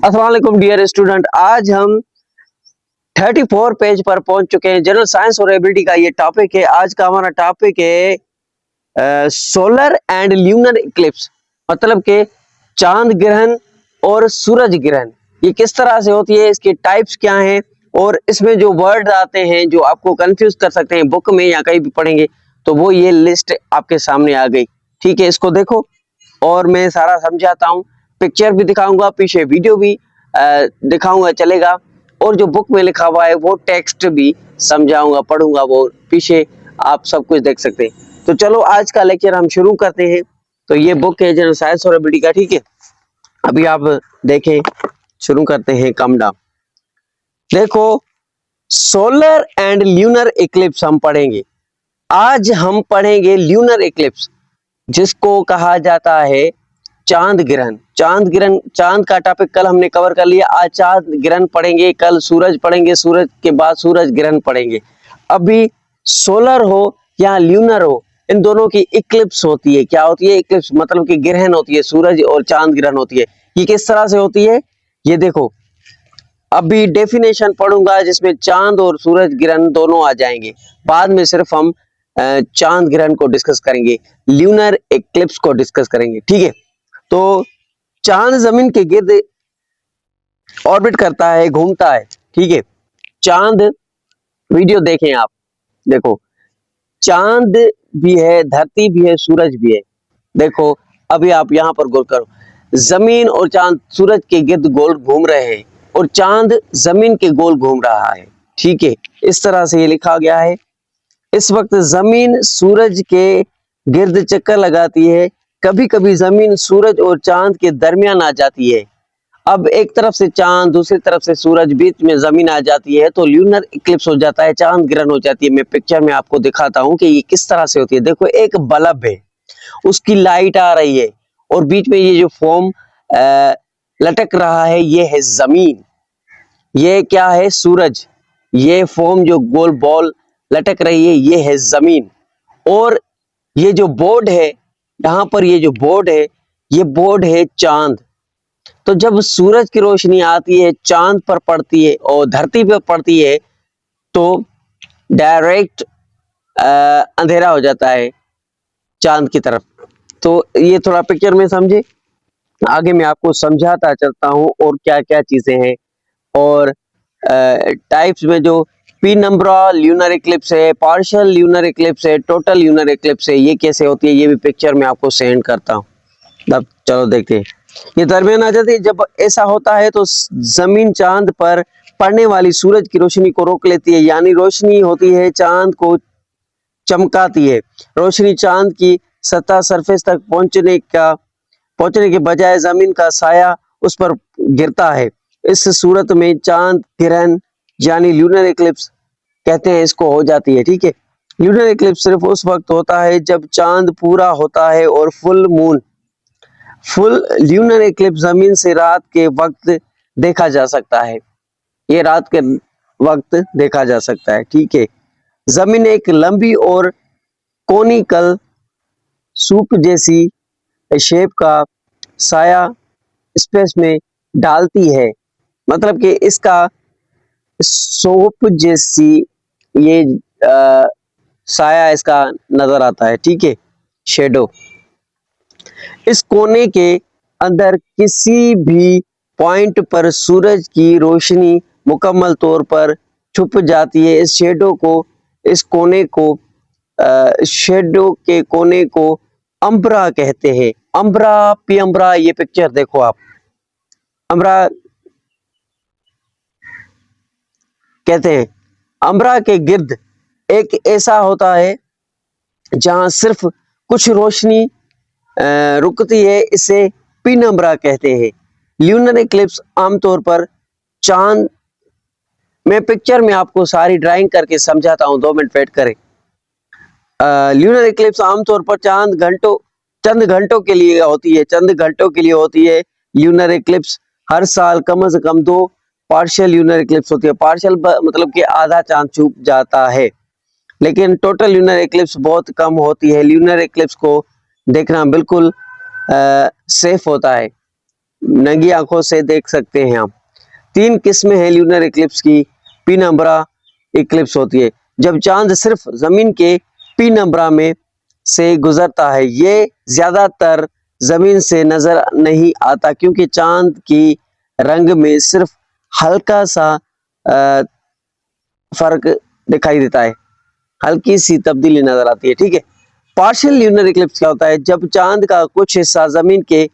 अस्सलाम वालेकुम dear student, आज हम 34 पेज पर पहुंच चुके हैं। जनरल साइंस और एबिलिटी का ये टॉपिक है। आज का हमारा टॉपिक है सोलर एंड ल्यूनर इक्लिप्स, मतलब के चांद ग्रहण और सूरज ग्रहण ये किस तरह से होती है, इसके टाइप्स क्या हैं और इसमें जो वर्ड आते हैं जो आपको कंफ्यूज कर सकते हैं बुक में या कहीं भी पढ़ेंगे, तो वो ये लिस्ट आपके सामने आ गई। ठीक है, इसको देखो और मैं सारा समझाता हूँ, पिक्चर भी दिखाऊंगा, पीछे वीडियो भी दिखाऊंगा, चलेगा। और जो बुक में लिखा हुआ है वो टेक्स्ट भी समझाऊंगा, पढ़ूंगा, वो पीछे आप सब कुछ देख सकते हैं। तो चलो आज का लेक्चर हम शुरू करते हैं। तो ये बुक है जनरल साइंस और एबिलिटी का। ठीक है, अभी आप देखें, शुरू करते हैं। कम डाउन, देखो सोलर एंड ल्यूनर इक्लिप्स हम पढ़ेंगे। आज हम पढ़ेंगे ल्यूनर इक्लिप्स, जिसको कहा जाता है चांद ग्रहण। चांद ग्रहण, चांद का टॉपिक कल हमने कवर कर लिया, आज चांद ग्रहण पढ़ेंगे, कल सूरज पढ़ेंगे, सूरज के बाद सूरज ग्रहण पढ़ेंगे। अभी सोलर हो या ल्यूनर हो, इन दोनों की इक्लिप्स होती है। क्या होती है? इक्लिप्स मतलब कि ग्रहण होती है, सूरज और चांद ग्रहण होती है। ये किस तरह से होती है ये देखो, अभी डेफिनेशन पढ़ूंगा जिसमें चांद और सूरज ग्रहण दोनों आ जाएंगे। बाद में सिर्फ हम चांद ग्रहण को डिस्कस करेंगे, ल्यूनर इक्लिप्स को डिस्कस करेंगे। ठीक है, तो चांद जमीन के गिर्द ऑर्बिट करता है, घूमता है। ठीक है, चांद, वीडियो देखें आप, देखो चांद भी है, धरती भी है, सूरज भी है। देखो अभी आप यहां पर गौर करो, जमीन और चांद सूरज के गिर्द गोल घूम रहे हैं और चांद जमीन के गोल घूम रहा है। ठीक है, इस तरह से ये लिखा गया है। इस वक्त जमीन सूरज के गिर्द चक्कर लगाती है, कभी कभी जमीन सूरज और चांद के दरमियान आ जाती है। अब एक तरफ से चांद, दूसरी तरफ से सूरज, बीच में जमीन आ जाती है, तो ल्यूनर इक्लिप्स हो जाता है, चांद ग्रहण हो जाती है। मैं पिक्चर में आपको दिखाता हूं कि ये किस तरह से होती है। देखो एक बल्ब है, उसकी लाइट आ रही है और बीच में ये जो फोम लटक रहा है ये है जमीन। ये क्या है? सूरज। ये फोम जो गोल बॉल लटक रही है ये है जमीन। और ये जो बोर्ड है, यहाँ पर ये जो बोर्ड है, ये बोर्ड है चांद। तो जब सूरज की रोशनी आती है, चांद पर पड़ती है और धरती पर पड़ती है, तो डायरेक्ट अंधेरा हो जाता है चांद की तरफ। तो ये थोड़ा पिक्चर में समझे, आगे मैं आपको समझाता चलता हूँ और क्या क्या चीजें हैं। और टाइप्स में जो पीनम्ब्रा ल्यूनर इक्लिप्स है, पार्शियल ल्यूनर इक्लिप्स है, टोटल ल्यूनर इक्लिप्स है, ये कैसे होती है ये भी पिक्चर में आपको सेंड करता हूँ। अब चलो देखते हैं। ये दरमियान आ जाती है। जब ऐसा होता है तो जमीन चांद पर पड़ने वाली सूरज की रोशनी को रोक लेती है, यानी रोशनी होती है चांद को चमकाती है। रोशनी चांद की सतह सरफेस तक पहुंचने के बजाय जमीन का साया उस पर गिरता है। इस सूरत में चांद ग्रहण यानी ल्यूनर इक्लिप्स कहते हैं, इसको हो जाती है। ठीक है, ल्यूनर इक्लिप्स सिर्फ उस वक्त होता है जब चांद पूरा होता है और फुल ल्यूनर इक्लिप्स जमीन से रात के वक्त देखा जा सकता है। ये रात के वक्त देखा जा सकता है। ठीक है, जमीन एक लंबी और कोनिकल सूप जैसी शेप का साया स्पेस में डालती है, मतलब कि इसका सोप जैसी ये साया इसका नजर आता है। ठीक है, शेडो। इस कोने के अंदर किसी भी पॉइंट पर सूरज की रोशनी मुकम्मल तौर पर छुप जाती है। इस शेडो को, इस कोने को, शेडो के कोने को अम्ब्रा कहते हैं। अम्ब्रा, पीअम्ब्रा, ये पिक्चर देखो आप, अम्ब्रा कहते हैं। अम्ब्रा के गिर्द एक ऐसा होता है जहां सिर्फ कुछ रोशनी रुकती है, इसे पीनम्ब्रा कहते हैं। ल्यूनर इक्लिप्स आमतौर पर चांद, मैं पिक्चर में आपको सारी ड्राइंग करके समझाता हूं, 2 मिनट वेट करें। ल्यूनर इक्लिप्स आमतौर पर चंद घंटों के लिए होती है, चंद घंटों के लिए होती है। ल्यूनर इक्लिप्स हर साल कम से कम 2 पार्शियल ल्यूनर इक्लिप्स होती है। पार्शियल मतलब कि आधा चांद छुप जाता है, लेकिन टोटल ल्यूनर इक्लिप्स बहुत कम होती है। ल्यूनर इक्लिप्स को देखना बिल्कुल सेफ होता है। नंगी आंखों से देख सकते हैं हम। 3 किस्में हैं ल्यूनर इक्लिप्स की। पीनम्बरा इक्लिप्स होती है जब चांद सिर्फ जमीन के पीनम्बरा में से गुजरता है। ये ज्यादातर जमीन से नजर नहीं आता क्योंकि चांद की रंग में सिर्फ हल्का सा फर्क दिखाई देता है, हल्की सी तब्दीली नजर आती है। ठीक है। पार्शियल ल्यूनर इक्लिप्स क्या होता है? जब चांद का कुछ हिस्सा जमीन के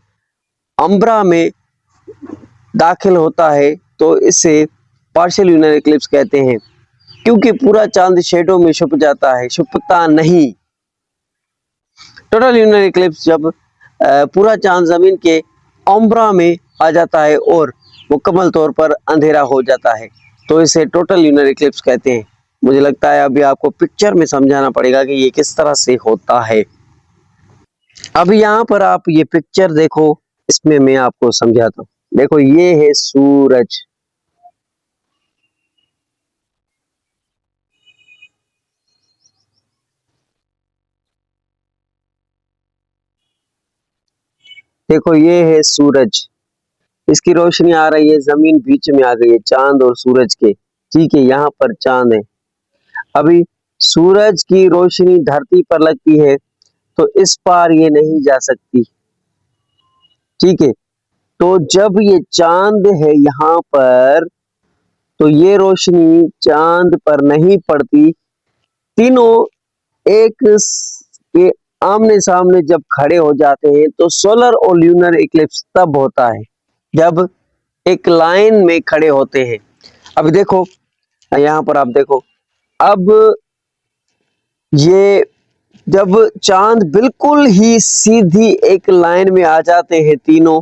अंबरा में दाखिल होता है तो इसे पार्शियल ल्यूनर इक्लिप्स कहते हैं, क्योंकि पूरा चांद शेडो में छुप जाता है, छुपता नहीं। टोटल ल्यूनर इक्लिप्स जब पूरा चांद जमीन के अंबरा में आ जाता है और मुकम्मल तौर पर अंधेरा हो जाता है तो इसे टोटल ल्यूनर इक्लिप्स कहते हैं। मुझे लगता है अभी आपको पिक्चर में समझाना पड़ेगा कि ये किस तरह से होता है। अब यहाँ पर आप ये पिक्चर देखो, इसमें मैं आपको समझाता हूँ। देखो ये है सूरज, देखो ये है सूरज, इसकी रोशनी आ रही है, जमीन बीच में आ गई है चांद और सूरज के। ठीक है, यहाँ पर चांद है। अभी सूरज की रोशनी धरती पर लगती है तो इस पार ये नहीं जा सकती। ठीक है, तो जब ये चांद है यहाँ पर तो ये रोशनी चांद पर नहीं पड़ती। तीनों एक के आमने सामने जब खड़े हो जाते हैं तो सोलर और ल्यूनर इक्लिप्स तब होता है जब एक लाइन में खड़े होते हैं। अब देखो यहाँ पर आप देखो, अब ये जब चांद बिल्कुल ही सीधी एक लाइन में आ जाते हैं तीनों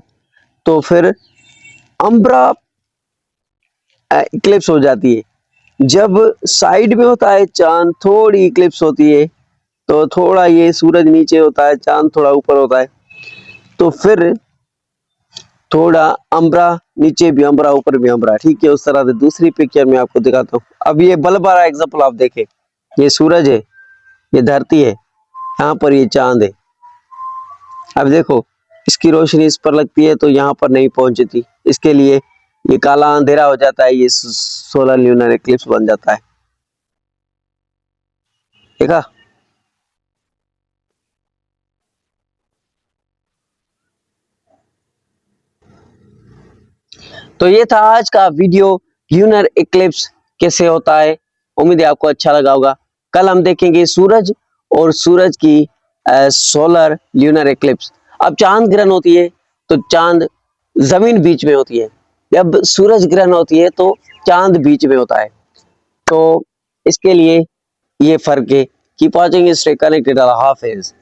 तो फिर अम्ब्रा इक्लिप्स हो जाती है। जब साइड में होता है चांद, थोड़ी इक्लिप्स होती है, तो थोड़ा ये सूरज नीचे होता है, चांद थोड़ा ऊपर होता है, तो फिर थोड़ा अम्ब्रा नीचे भी अम्ब्रा ऊपर भी अम्ब्रा। ठीक है, उस तरह से दूसरी पिक्चर में आपको दिखाता हूँ। अब ये बल्ब वाला एग्जाम्पल आप देखें, ये सूरज है, ये धरती है, यहाँ पर ये चांद है। अब देखो इसकी रोशनी इस पर लगती है तो यहाँ पर नहीं पहुंचती, इसके लिए ये काला अंधेरा हो जाता है, ये सोलर ल्यूनर इक्लिप्स बन जाता है। देखा? तो ये था आज का वीडियो, ल्यूनर इक्लिप्स कैसे होता है। उम्मीद है आपको अच्छा लगा होगा। कल हम देखेंगे सूरज और सूरज की सोलर ल्यूनर इक्लिप्स। अब चांद ग्रहण होती है तो चांद जमीन बीच में होती है, जब सूरज ग्रहण होती है तो चांद बीच में होता है। तो इसके लिए ये फर्क है। Keep watching, stay connected. अल्लाह हाफिज।